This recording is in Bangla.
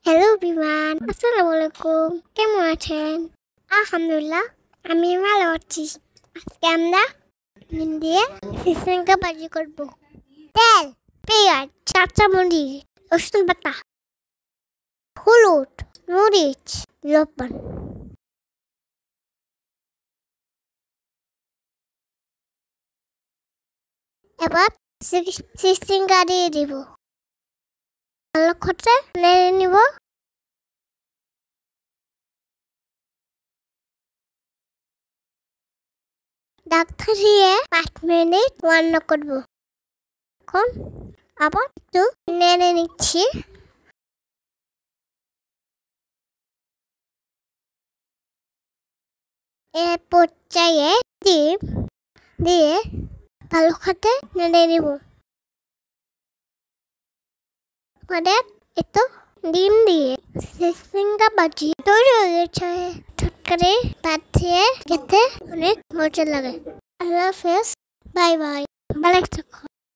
হ্যালো বিমান, আসসালামু আলাইকুম। কেমন আছেন? আলহামদুলিল্লাহ, আমি ভালো আছি। আজকে আমরা ডিম দিয়ে সিসিঙ্গা ভাজি করব। তেল, পেঁয়াজ, কাঁচামরিচ, রসুন বাটা, হলুদ, মরিচ, লবণ। এবার সিসিঙ্গা দিয়ে দিব। ভালো করে নেড়ে নিব। ঢাকা দিয়ে 5 মিনিট রান্না করব। এখন আবার একটু নেড়ে নিচ্ছি। এর পর্যায়ে ডিম দিয়ে ভালো করে নেড়ে নিব। পরে একটু ডিম দিয়ে সিসিঙ্গা ভাজি তৈরি হয়ে গেছে। তরকারি ভাত দিয়ে খেতে অনেক মজা লাগে। আল্লাহ হাফেজ, বাই বাই, ভালো থাকো।